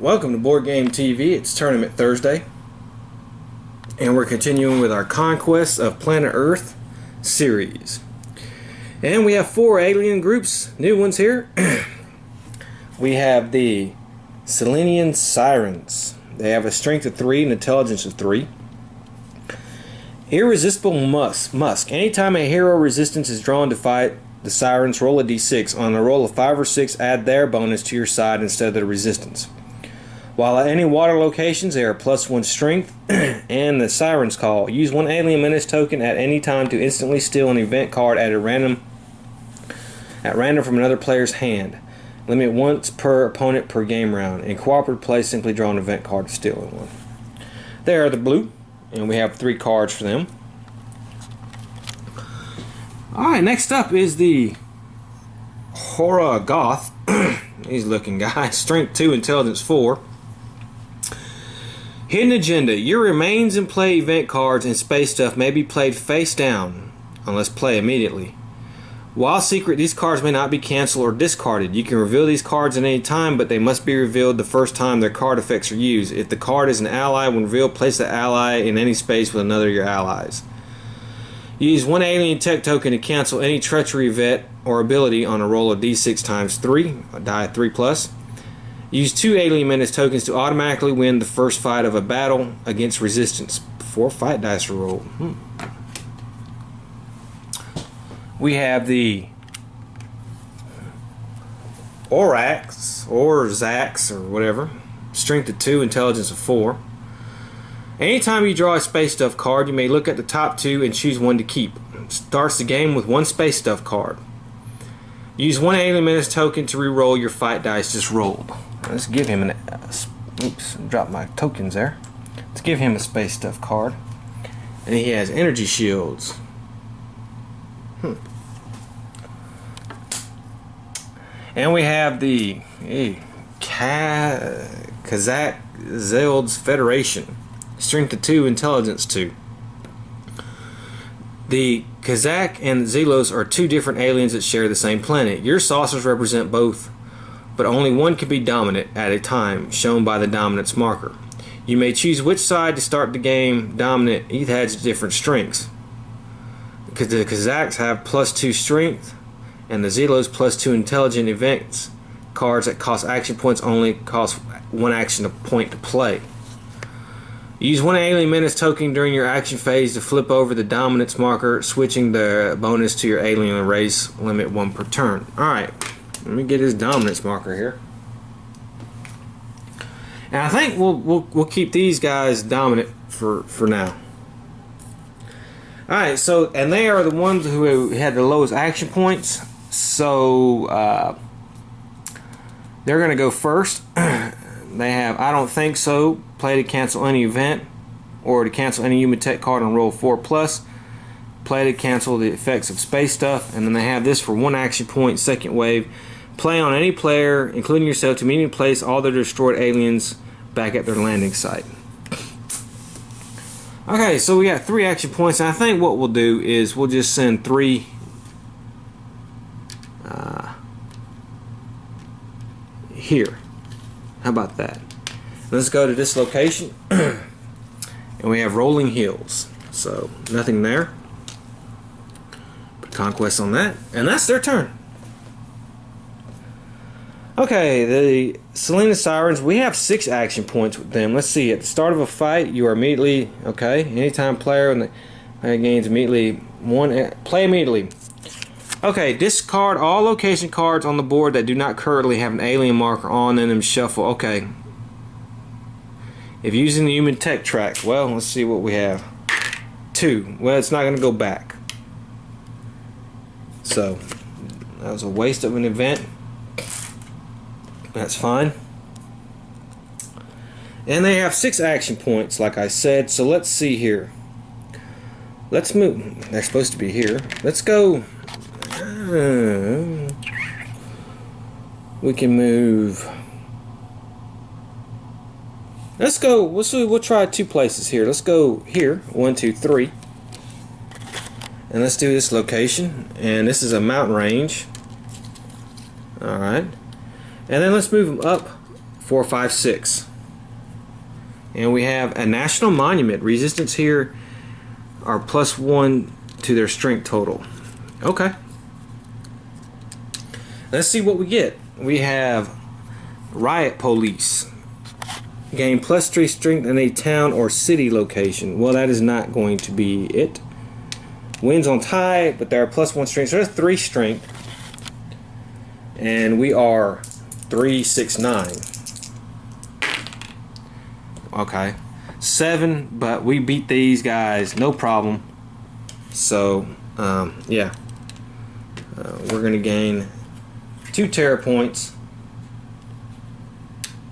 Welcome to Board Game TV. It's Tournament Thursday, and we're continuing with our Conquest of Planet Earth series. And we have 4 alien groups, new ones here. We have the Selenian Sirens. They have a strength of 3 and intelligence of 3. Irresistible Musk. Anytime a hero resistance is drawn to fight the Sirens, roll a d6. On a roll of 5 or 6, add their bonus to your side instead of the resistance. While at any water locations, they are +1 strength. And the Sirens Call. Use 1 alien menace token at any time to instantly steal an event card at random from another player's hand. Limit once per opponent per game round. In cooperative play, simply draw an event card to steal one. They are the blue, and we have 3 cards for them. Alright, next up is the Hora Goth. He's looking guy. Strength 2, intelligence 4. Hidden Agenda. Your remains and play event cards and space stuff may be played face down, unless play immediately. While secret, these cards may not be canceled or discarded. You can reveal these cards at any time, but they must be revealed the first time their card effects are used. If the card is an ally, when revealed, place the ally in any space with another of your allies. Use 1 alien tech token to cancel any treachery event or ability on a roll of d6 times 3, a die 3+. Use 2 alien menace tokens to automatically win the first fight of a battle against resistance. 4 fight dice are rolled. We have the Orax, or Zax, or whatever. Strength of 2, intelligence of 4. Anytime you draw a space stuff card, you may look at the top 2 and choose one to keep. Starts the game with 1 space stuff card. Use 1 alien menace token to re-roll your fight dice just rolled. Let's give him an... oops, dropped my tokens there. Let's give him a space stuff card. And he has energy shields. And we have the Kazakh Zeld's Federation. Strength of 2, intelligence 2. The Kazakh and Zelos are 2 different aliens that share the same planet. Your saucers represent both, but only one can be dominant at a time, shown by the dominance marker. You may choose which side to start the game dominant. Each has different strengths. Because the Kazakhs have +2 strength, and the Zelos +2 intelligent events. Cards that cost action points only cost 1 action point to play. Use 1 alien menace token during your action phase to flip over the dominance marker, switching the bonus to your alien race. Limit 1 per turn. Alright, let me get his dominance marker here. And I think we'll keep these guys dominant for now. Alright, so, and they are the ones who had the lowest action points. So, they're going to go first. They have I Don't Think So, play to cancel any event, or to cancel any human tech card and roll 4+, play to cancel the effects of space stuff, and then they have this for 1 action point, second wave, play on any player, including yourself, to immediately place all their destroyed aliens back at their landing site. Okay, so we got 3 action points, and I think what we'll do is we'll just send 3 here. How about that? Let's go to this location, and we have rolling hills. So nothing there. Put conquest on that, and that's their turn. Okay, the Selena Sirens. We have 6 action points with them. Let's see. At the start of a fight, you are immediately Anytime player and the gains immediately 1. Play immediately. Okay, discard all location cards on the board that do not currently have an alien marker on them. Shuffle. Okay. If using the human tech track, well, let's see what we have. 2. Well, it's not going to go back. So, that was a waste of an event. That's fine. And they have 6 action points, like I said. So let's see here. Let's move. They're supposed to be here. Let's go. We can move. Let's go. We'll try 2 places here. Let's go here. 1, 2, 3. And let's do this location. And this is a mountain range. Alright. And then let's move them up 4, 5, 6. And we have a national monument. Resistance here are +1 to their strength total. Okay. Let's see what we get. We have riot police. Gain +3 strength in a town or city location. Well, that is not going to be it. Wins on tie, but they're +1 strength. So there's 3 strength. And we are 3, 6, 9. Okay. 7, but we beat these guys no problem. So, yeah. We're going to gain 2 terror points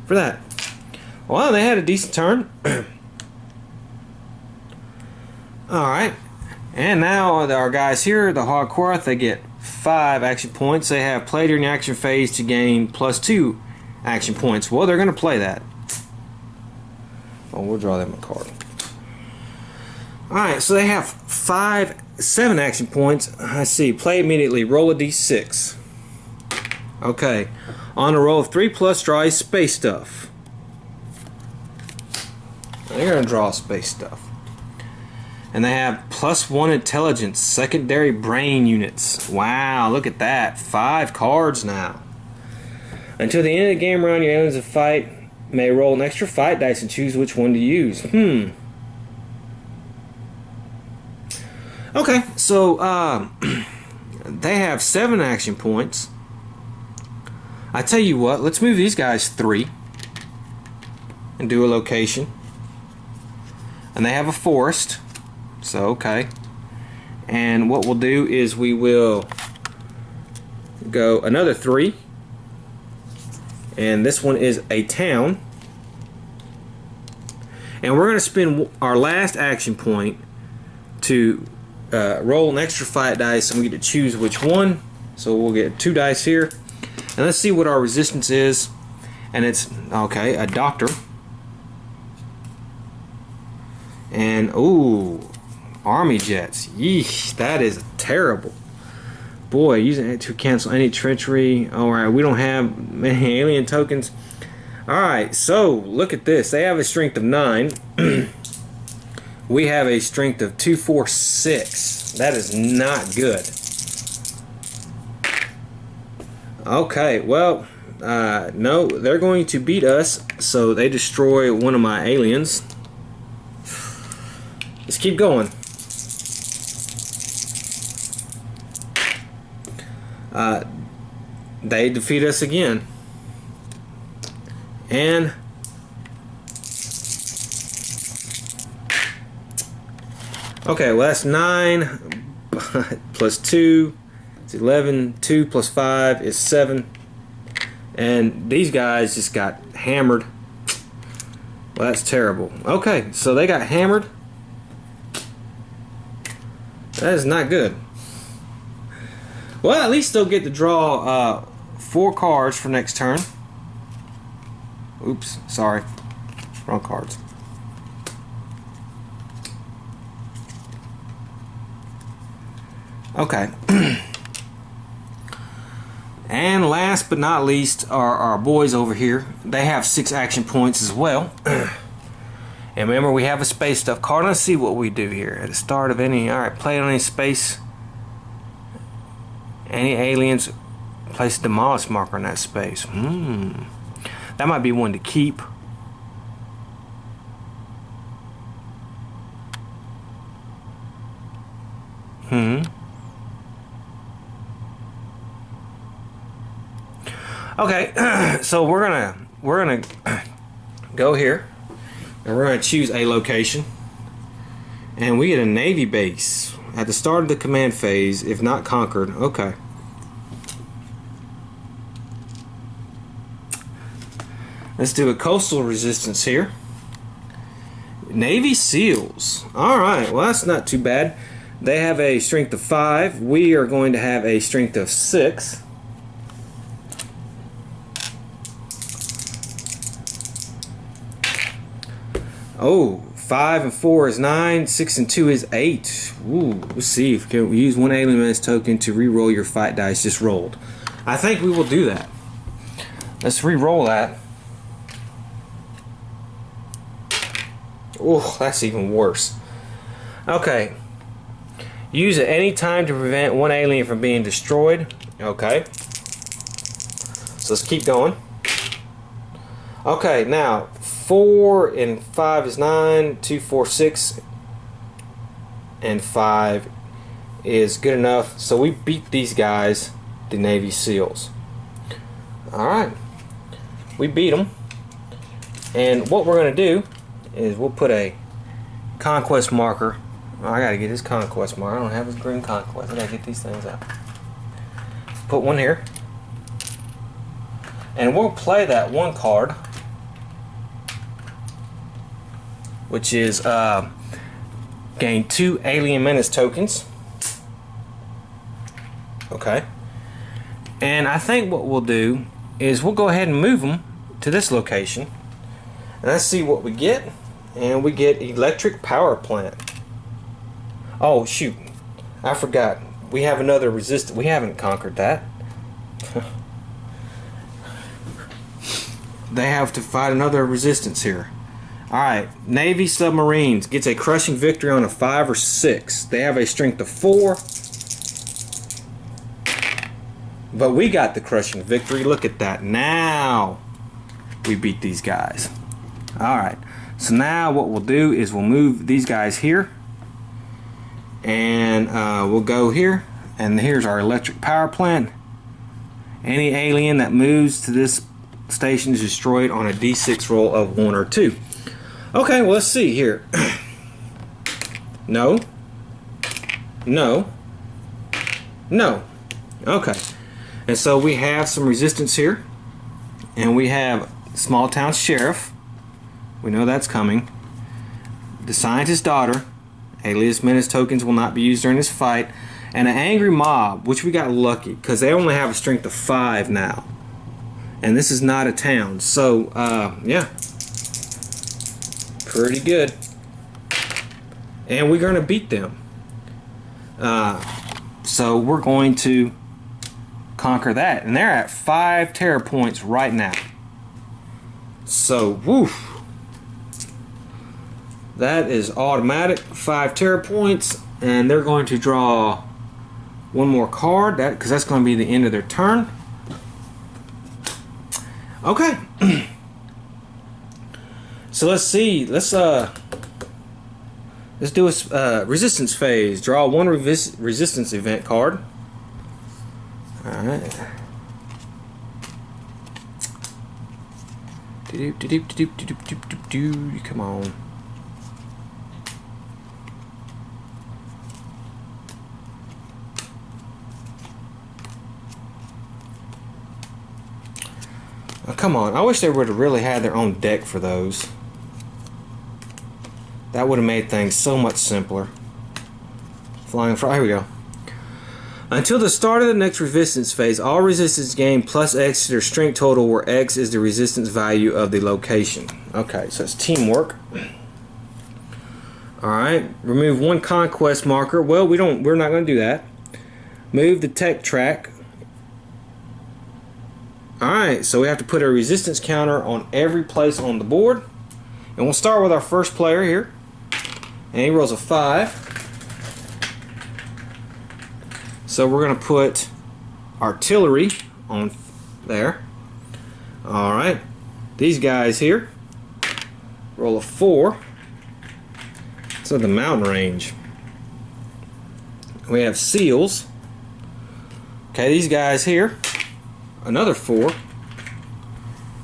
for that. Well, they had a decent turn. Alright. And now our guys here, the Hogwarts, they get 5 action points. They have played during the action phase to gain +2 action points. Well, they're going to play that. Oh, we'll draw them a card. Alright, so they have 7 action points. I see. Play immediately. Roll a d6. Okay. On a roll of 3+, draw a space stuff. They're going to draw space stuff. And they have +1 intelligence, secondary brain units. Wow, look at that. 5 cards now. Until the end of the game round, your aliens of fight may roll an extra fight dice and choose which one to use. Okay, so they have 7 action points. I tell you what, let's move these guys 3 and do a location. And they have a forest. So, okay. And what we'll do is we will go another 3. And this one is a town. And we're going to spend our last action point to roll an extra fight dice, and we get to choose which one. So we'll get 2 dice here. And let's see what our resistance is. And it's, okay, a doctor. And, ooh, army jets. Yeesh, that is terrible. Boy, using it to cancel any treachery. Alright, we don't have many alien tokens. Alright, so look at this. They have a strength of 9. We have a strength of 2, 4, 6. That is not good. Okay, well, no, they're going to beat us. So they destroy one of my aliens. Let's keep going. They defeat us again. And okay, well that's 9 plus 2 is 11. 2 plus 5 is 7. And these guys just got hammered. Well, that's terrible. Okay, so they got hammered. That is not good. Well, at least they'll get to draw 4 cards for next turn. Oops, sorry. Wrong cards. Okay. And last but not least are our boys over here. They have 6 action points as well. And remember, we have a space stuff card. Let's see what we do here. At the start of any... Alright, play it on any space. Any aliens, place a demolish marker in that space. That might be one to keep. Okay, so we're gonna go here. And we're going to choose a location. And we get a Navy base at the start of the command phase, if not conquered. Okay. Let's do a coastal resistance here. Navy SEALs. Alright, well that's not too bad. They have a strength of 5. We are going to have a strength of 6. Oh, 5 and 4 is 9, 6 and 2 is 8. Ooh, let's see if we use 1 alien menace token to re-roll your fight dice just rolled. I think we will do that. Let's re-roll that. Oh, that's even worse. Okay. Use at any time to prevent one alien from being destroyed. Okay. So let's keep going. Okay, now 4 and 5 is 9. 2, 4, 6, and 5 is good enough. So we beat these guys, the Navy SEALs. Alright. We beat them. And what we're going to do is we'll put a conquest marker. Oh, I gotta get his conquest marker. I don't have his green conquest. I gotta get these things out. Put one here. And we'll play that one card, which is gain 2 alien menace tokens. Okay. And I think what we'll do is we'll go ahead and move them to this location. And let's see what we get. And we get electric power plant. Oh shoot, I forgot. We have another resistance. We haven't conquered that. They have to fight another resistance here. Alright, Navy submarines gets a crushing victory on a 5 or 6. They have a strength of 4. But we got the crushing victory. Look at that. Now we beat these guys. Alright, so now what we'll do is we'll move these guys here. And we'll go here. And here's our electric power plant. Any alien that moves to this station is destroyed on a D6 roll of 1 or 2. Okay, well, let's see here. No. No. No. Okay. And so we have some resistance here. And we have small town sheriff. We know that's coming. The scientist's daughter. Alias menace tokens will not be used during this fight. And an angry mob, which we got lucky because they only have a strength of 5 now. And this is not a town. So, yeah. Pretty good. And we're going to beat them. So we're going to conquer that. And they're at 5 terror points right now. So, woof. That is automatic. 5 terror points. And they're going to draw one more card, because that's going to be the end of their turn. Okay. So let's see. Let's do a resistance phase. Draw one resistance event card. All right. Come on. Oh, come on. I wish they would have really had their own deck for those. That would have made things so much simpler. Flying fry. Here we go. Until the start of the next resistance phase, all resistance gained plus X to their strength total, where X is the resistance value of the location. Okay, so it's teamwork. Alright. Remove one conquest marker. Well, we're not going to do that. Move the tech track. Alright, so we have to put a resistance counter on every place on the board. And we'll start with our first player here. And he rolls a 5. So we're going to put artillery on there. Alright, these guys here roll a 4. So the mountain range. We have seals. Okay, these guys here. Another 4,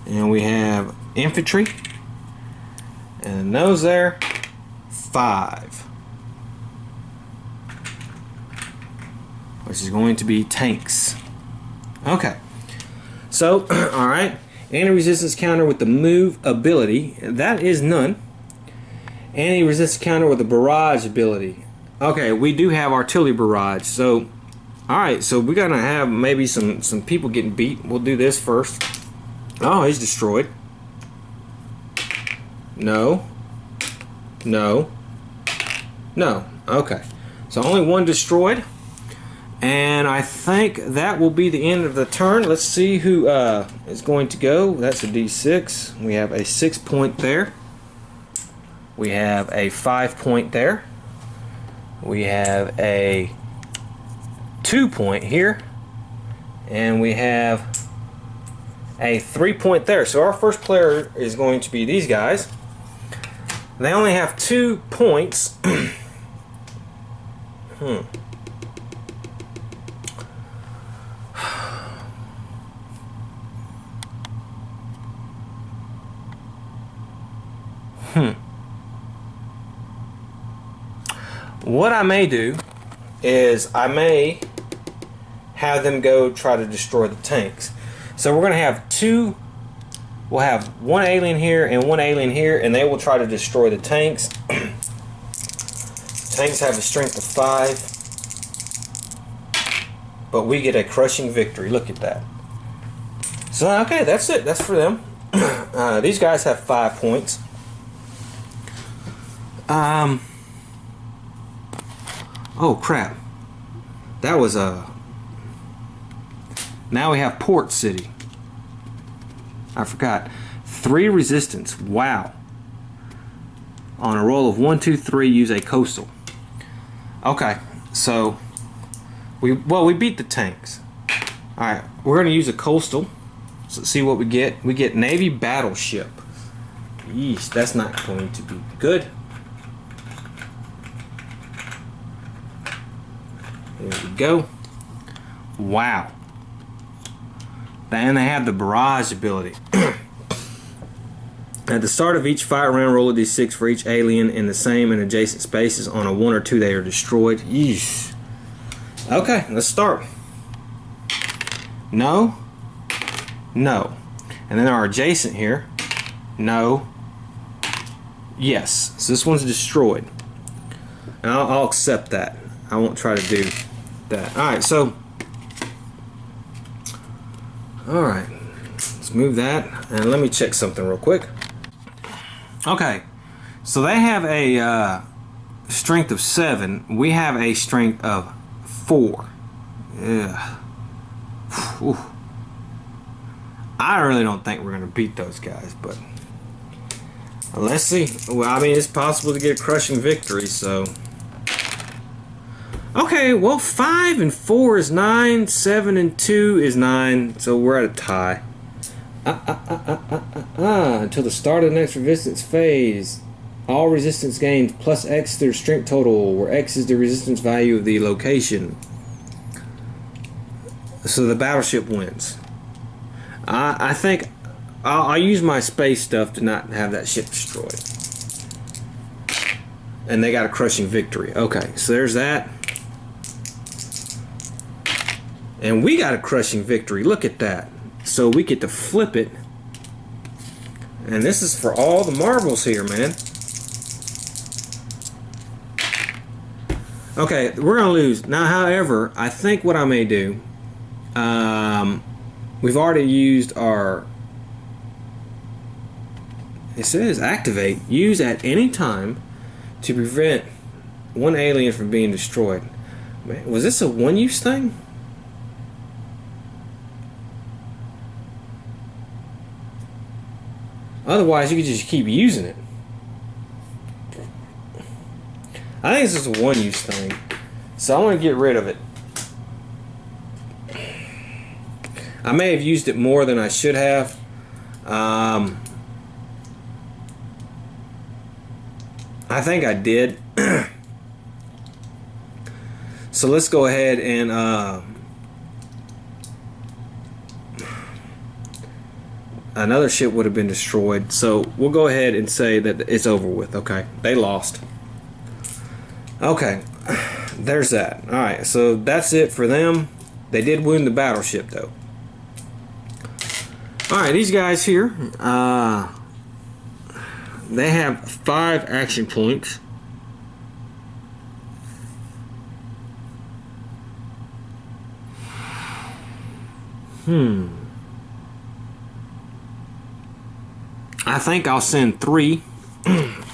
and we have infantry, and those there 5, which is going to be tanks. Okay, so all right, anti-resistance counter with the move ability, that is none. Anti-resistance counter with the barrage ability. Okay, we do have artillery barrage, so alright, so we're gonna have maybe some people getting beat. We'll do this first. Oh, he's destroyed. No. No. No. Okay. So only one destroyed. And I think that will be the end of the turn. Let's see who is going to go. That's a D6. We have a 6 point there. We have a 5 point there. We have a 2 point here. And we have a 3 point there. So our first player is going to be these guys. They only have 2 points. What I may do is I may have them go try to destroy the tanks. So we're going to have two. We'll have one alien here and one alien here, and they will try to destroy the tanks. Tanks have a strength of 5, but we get a crushing victory. Look at that. So okay, that's it. That's for them. These guys have 5 points. Oh crap. That was a. Now we have Port City. I forgot. 3 resistance. Wow. On a roll of 1, 2, 3, use a coastal. Okay, so we beat the tanks. All right, we're going to use a coastal. So let's see what we get. We get Navy battleship. Yeesh, that's not going to be good. There we go. Wow. And they have the barrage ability. At the start of each fight round, roll a d6 for each alien in the same and adjacent spaces. On a 1 or 2, they are destroyed. Yeesh. Okay, let's start. No. No. And then our adjacent here. No. Yes. So this one's destroyed. And I'll accept that. I won't try to do that. Alright, so. Alright. Let's move that. And let me check something real quick. Okay. So they have a strength of 7. We have a strength of 4. Yeah. Whew. I really don't think we're going to beat those guys, but let's see. Well, I mean, it's possible to get a crushing victory, so. Okay, well, 5 and 4 is 9, 7 and 2 is 9, so we're at a tie. Until the start of the next resistance phase, all resistance gains plus X to their strength total, where X is the resistance value of the location. So the battleship wins. I think I'll use my space stuff to not have that ship destroyed. And they got a crushing victory. Okay, so there's that. And we got a crushing victory. Look at that. So we get to flip it. And this is for all the marbles here, man. Okay, we're going to lose. Now, however, I think what I may do, we've already used our, it says activate, use at any time to prevent one alien from being destroyed. Man, was this a one-use thing? Otherwise, you could just keep using it. I think this is a one-use thing. So I want to get rid of it. I may have used it more than I should have. I think I did. So let's go ahead and another ship would have been destroyed. So we'll go ahead and say that it's over with. Okay, they lost. Okay, there's that. Alright, so that's it for them. They did win the battleship though. Alright, these guys here, they have 5 action points. I think I'll send 3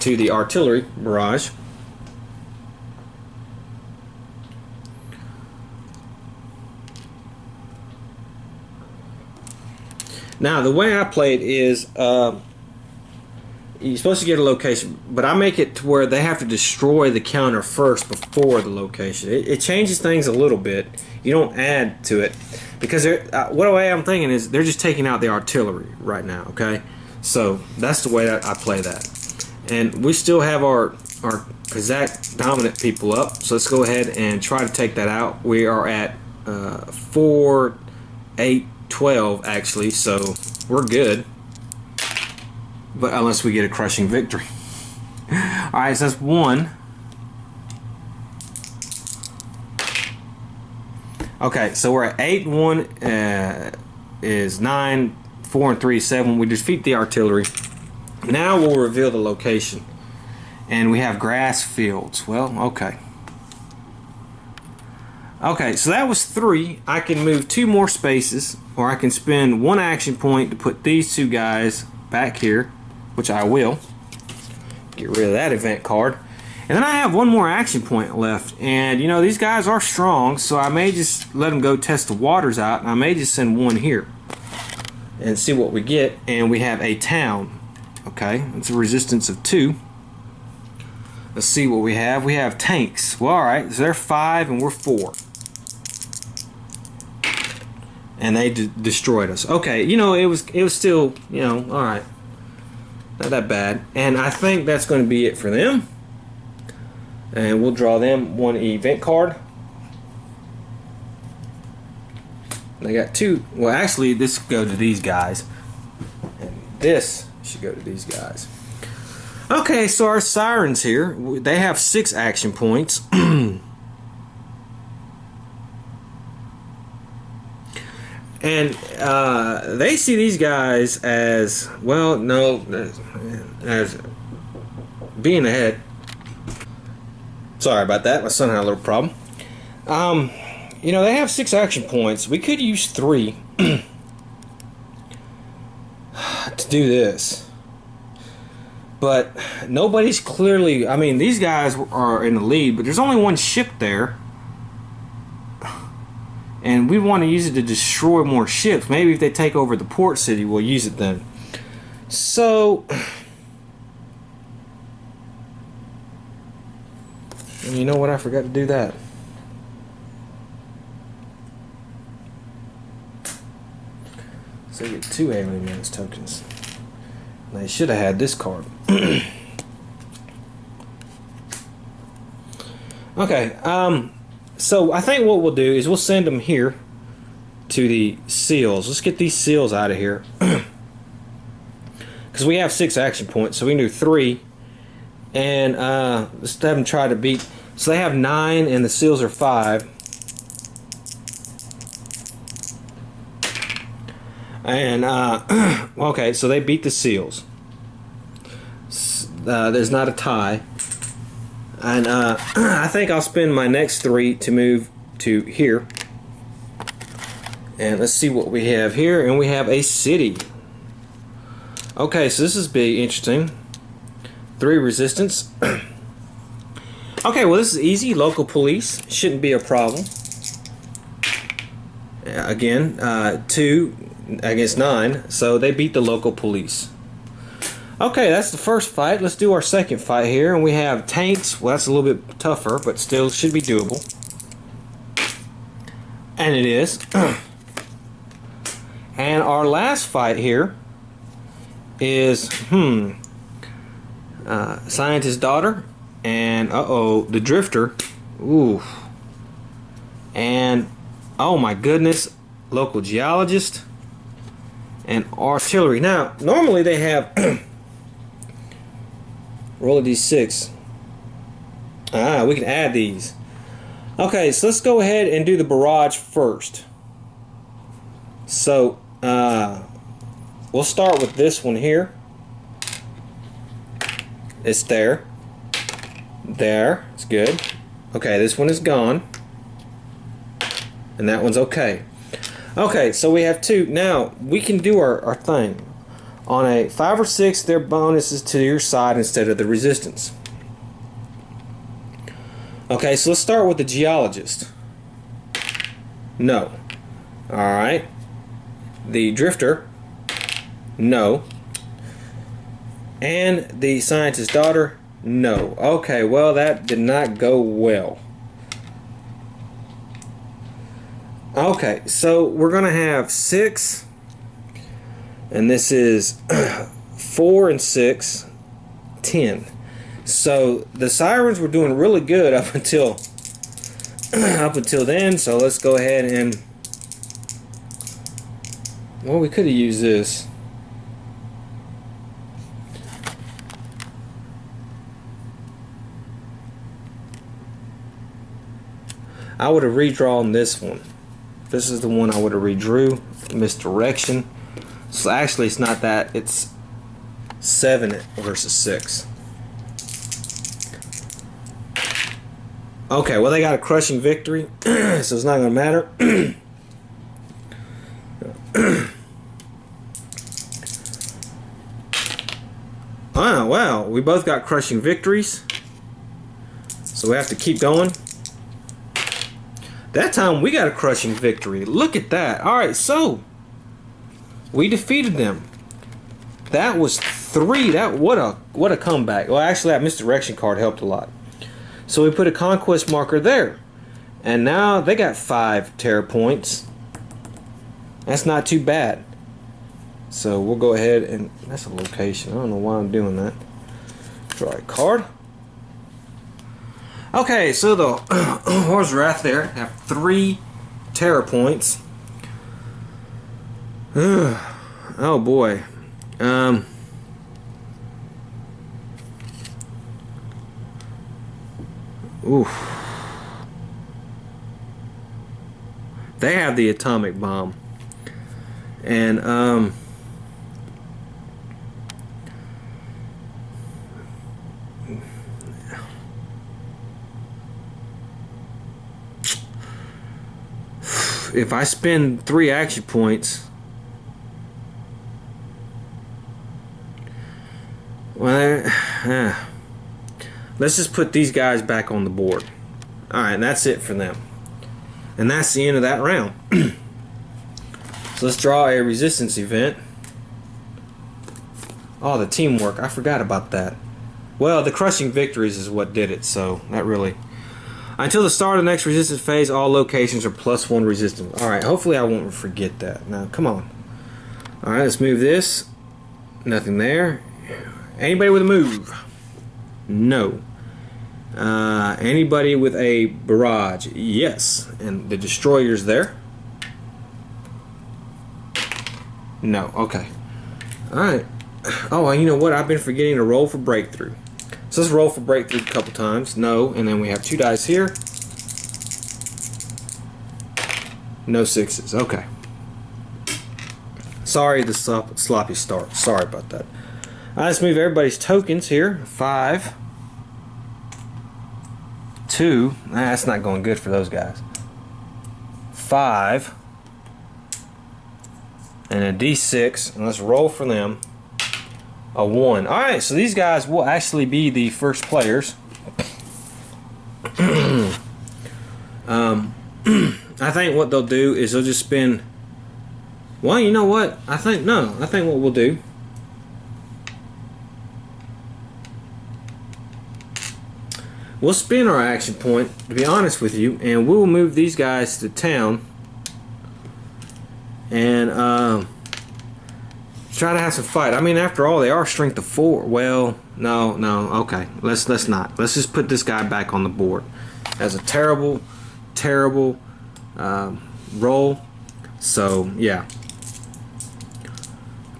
to the artillery barrage. Now the way I play it is you're supposed to get a location, but I make it to where they have to destroy the counter first before the location. It changes things a little bit. You don't add to it because what the way I'm thinking is they're just taking out the artillery right now. Okay, so that's the way that I play that, and we still have our Kazakh dominant people up. So let's go ahead and try to take that out. We are at 4, 8, 12 actually, so we're good. But unless we get a crushing victory. Alright, so that's 1. Okay, so we're at 8, 1 is 9, 4 and 3 is 7. We defeat the artillery. Now we'll reveal the location. And we have grass fields. Well, okay. Okay, so that was 3. I can move 2 more spaces, or I can spend 1 action point to put these 2 guys back here, which I will. Get rid of that event card. And then I have 1 more action point left. And, you know, these guys are strong, so I may just let them go test the waters out. And I may just send 1 here and see what we get. And we have a town. Okay, it's a resistance of 2. Let's see what we have. We have tanks. Well, alright, so they're 5 and we're 4. And they destroyed us. Okay, you know, it was still, you know, alright. Not that bad. And I think that's going to be it for them. And we'll draw them 1 event card. They got 2. Well, actually, this should go to these guys. And this should go to these guys. Okay, so our sirens here, they have 6 action points. And they see these guys as, well, no, as being ahead. Sorry about that. My son had a little problem. You know, they have 6 action points. We could use 3 to do this. But nobody's clearly, I mean, these guys are in the lead, but there's only 1 ship there. And we want to use it to destroy more ships. Maybe if they take over the port city, we'll use it then. So, and you know what? I forgot to do that. So you get 2 alien menace tokens. They should have had this card. Okay, so I think what we'll do is we'll send them here to the seals. Let's get these seals out of here. Because we have 6 action points, so we can do 3. And let's have them try to beat. So they have 9 and the seals are 5. And okay, so they beat the seals. There's not a tie. And I think I'll spend my next 3 to move to here. And let's see what we have here. And we have a city. Okay, so this is big, interesting. 3 resistance. Okay, well this is easy. Local police shouldn't be a problem. Again, 2 against 9, so they beat the local police. Okay, that's the first fight. Let's do our second fight here, and we have tanks. Well, that's a little bit tougher, but still should be doable. And it is. And our last fight here is scientist's daughter, and the drifter. Ooh. And oh my goodness, local geologist and artillery. Now, normally they have roll a d6. We can add these. Okay, so let's go ahead and do the barrage first. So we'll start with this one here. It's there. There, it's good. Okay, this one is gone. And that one's okay. Okay, so we have 2. Now, we can do our thing. On a 5 or 6, their bonus is to your side instead of the resistance. Okay, so let's start with the geologist. No. Alright. The drifter. No. And the scientist's daughter, no. Okay, well, that did not go well. Okay, so we're going to have 6, and this is 4 and 6, 10. So the sirens were doing really good up until then. So let's go ahead and, well, we could have used this. I would have redrawn this one. This is the one I would have redrew. Misdirection. So actually it's not that. It's 7 versus 6. Okay, well, they got a crushing victory. So it's not going to matter. Oh, wow. We both got crushing victories. So we have to keep going. That time we got a crushing victory. Look at that. Alright, so we defeated them. That was 3. What a comeback. Well, actually, that misdirection card helped a lot. So we put a conquest marker there. And now they got 5 terror points. That's not too bad. So we'll go ahead and, that's a location. I don't know why I'm doing that. Draw a card. Okay, so the Horse Wrath there have 3 terror points. Oh boy. Oof. They have the atomic bomb. And if I spend 3 action points, well, let's just put these guys back on the board. Alright, and that's it for them. And that's the end of that round. So let's draw a resistance event. Oh, the teamwork. I forgot about that. Well, the crushing victories is what did it, so that really... Until the start of the next resistance phase, all locations are +1 resistance. Alright, hopefully I won't forget that. Now, come on. Alright, let's move this. Nothing there. Anybody with a move? No. Anybody with a barrage? Yes. And the destroyer's there? No. Okay. Alright. Oh, and you know what? I've been forgetting to roll for breakthrough. So let's roll for breakthrough a couple times. No. And then we have 2 dice here. No 6s. Okay. Sorry, the sloppy start. Sorry about that. Let's move everybody's tokens here. 5. 2. That's not going good for those guys. 5. And a D6. And let's roll for them. A 1. Alright, so these guys will actually be the first players. I think what they'll do is they'll just spend... Well, you know what? I think what we'll do... We'll spend our action point, to be honest with you, and we'll move these guys to town and try to have some fight. I mean, after all, they are strength of 4. Well, no, okay. Let's not. Let's just put this guy back on the board. That's a terrible roll. So yeah.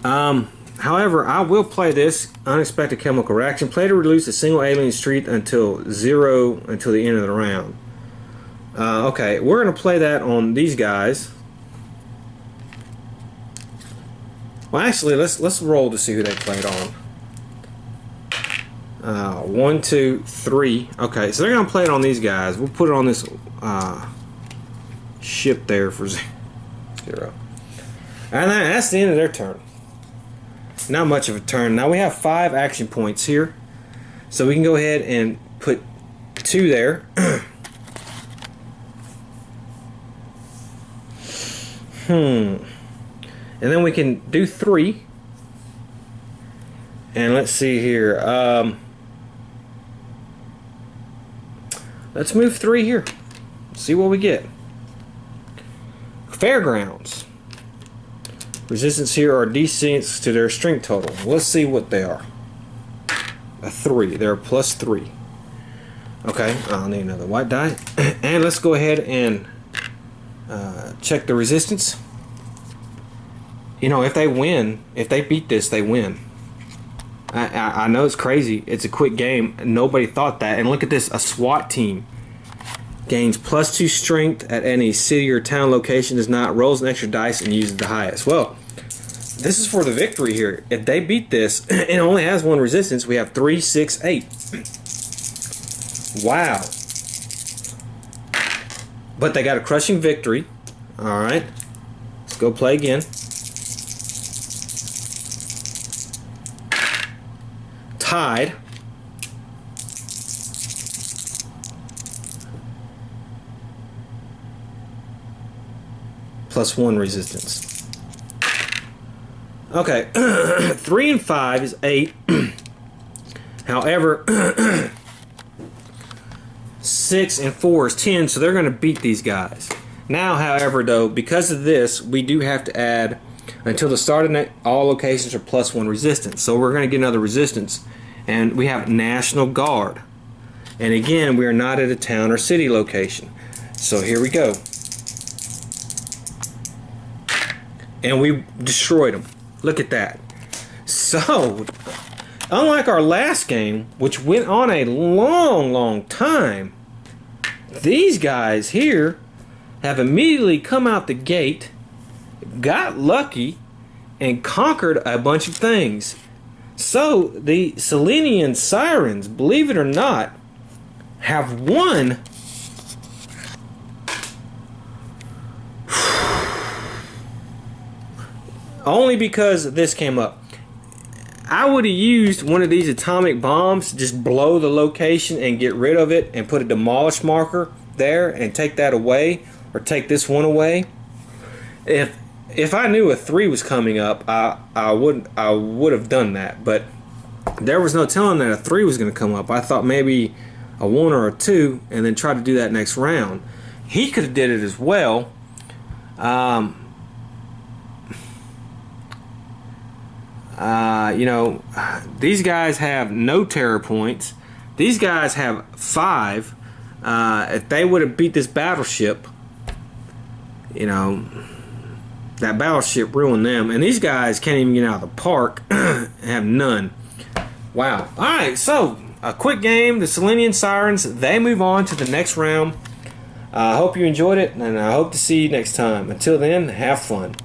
However, I will play this unexpected chemical reaction. Play to release a single alien streak until 0 until the end of the round. Okay, we're going to play that on these guys. Well, actually, let's roll to see who they played on. 1, 2, 3. Okay, so they're going to play it on these guys. We'll put it on this ship there for 0. And that's the end of their turn. Not much of a turn. Now we have 5 action points here, so we can go ahead and put 2 there. And then we can do 3, And let's see here. Let's move 3 here. See what we get. Fairgrounds. Resistance here are decent to their strength total. Let's see what they are. A 3. They're +3. Okay, I'll need another white die. And let's go ahead and check the resistance. You know, if they win, if they beat this, they win. I know it's crazy. It's a quick game. Nobody thought that. And look at this. A SWAT team gains +2 strength at any city or town location, does not, rolls an extra dice, and uses the highest. Well, this is for the victory here. If they beat this, it only has 1 resistance. We have 3, 6, 8. Wow. But they got a crushing victory. Alright. Let's go play again. Tied. +1 resistance. Okay. 3 and 5 is 8. However, 6 and 4 is 10, so they're going to beat these guys. Now, however, though, because of this, we do have to add, until the start of all locations are +1 resistance. So we're going to get another resistance. And we have National Guard. And again, we are not at a town or city location. So here we go. And we destroyed them. Look at that. So, unlike our last game, which went on a long time, these guys here have immediately come out the gate, got lucky, and conquered a bunch of things. So, the Selenian Sirens, believe it or not, have won only because this came up. I would have used one of these atomic bombs to just blow the location and get rid of it and put a demolish marker there and take that away, or take this one away. If I knew a 3 was coming up, I would have done that, but there was no telling that a 3 was going to come up. I thought maybe a 1 or a 2 and then try to do that next round. He could have did it as well. You know, these guys have no terror points. These guys have 5. If they would have beat this battleship, you know, that battleship ruined them. And these guys can't even get out of the park and have none. Wow. Alright, so a quick game. The Selenian Sirens, they move on to the next round. I hope you enjoyed it, and I hope to see you next time. Until then, have fun.